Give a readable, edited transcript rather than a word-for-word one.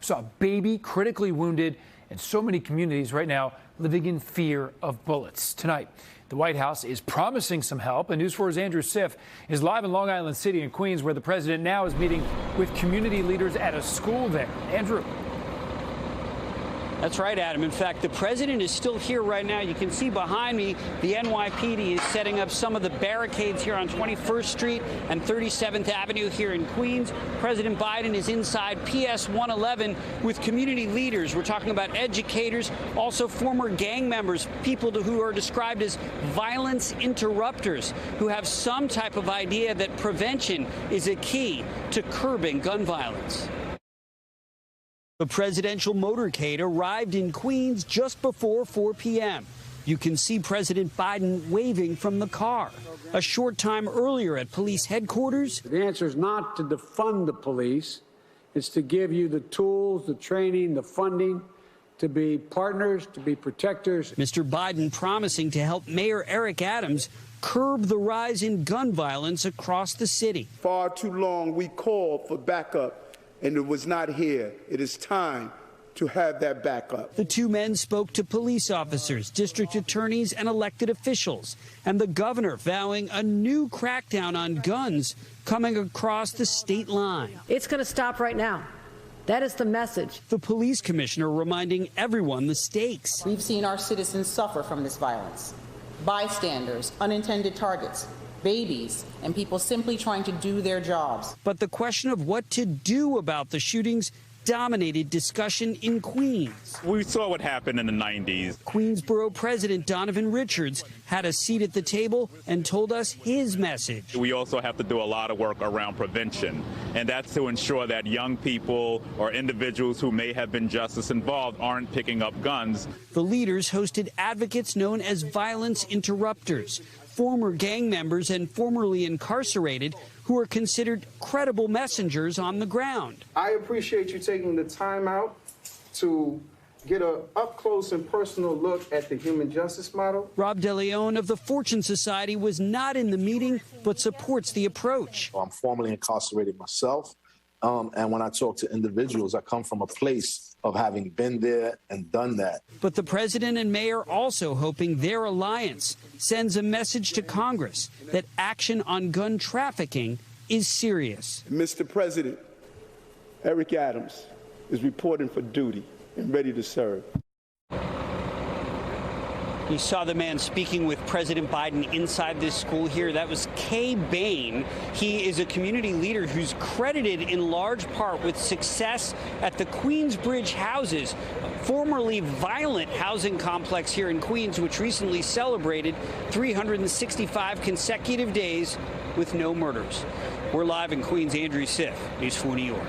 saw a baby critically wounded, and so many communities right now living in fear of bullets. Tonight, the White House is promising some help, and News 4's Andrew Siff is live in Long Island City in Queens, where the president now is meeting with community leaders at a school there. Andrew. That's right, Adam. In fact, the president is still here right now. You can see behind me the NYPD is setting up some of the barricades here on 21st Street and 37th Avenue here in Queens. President Biden is inside PS 111 with community leaders. We're talking about educators, also former gang members, people who are described as violence interrupters, who have some type of idea that prevention is a key to curbing gun violence. The presidential motorcade arrived in Queens just before 4 p.m. You can see President Biden waving from the car. A short time earlier at police headquarters, the answer is not to defund the police. It's to give you the tools, the training, the funding to be partners, to be protectors. Mr. Biden promising to help Mayor Eric Adams curb the rise in gun violence across the city. Far too long we called for backup, and it was not here. It is time to have that backup. The two men spoke to police officers, district attorneys, and elected officials, and the governor vowing a new crackdown on guns coming across the state line. It's going to stop right now. That is the message. The police commissioner reminding everyone the stakes. We've seen our citizens suffer from this violence. Bystanders, unintended targets, babies, and people simply trying to do their jobs. But the question of what to do about the shootings dominated discussion in Queens. We saw what happened in the 90s. Queensborough President Donovan Richards had a seat at the table and told us his message. We also have to do a lot of work around prevention, and that's to ensure that young people or individuals who may have been justice involved aren't picking up guns. The leaders hosted advocates known as violence interrupters, former gang members and formerly incarcerated who are considered credible messengers on the ground. I appreciate you taking the time out to get an up-close and personal look at the human justice model. Rob DeLeon of the Fortune Society was not in the meeting, but supports the approach. I'm formerly incarcerated myself, and when I talk to individuals, I come from a place of having been there and done that. But the president and mayor also hoping their alliance sends a message to Congress that action on gun trafficking is serious. Mr. President, Eric Adams is reporting for duty and ready to serve. You saw the man speaking with President Biden inside this school here. That was Kay Bain. He is a community leader who's credited in large part with success at the Queensbridge Houses, formerly violent housing complex here in Queens, which recently celebrated 365 consecutive days with no murders. We're live in Queens. Andrew Siff, News 4 New York.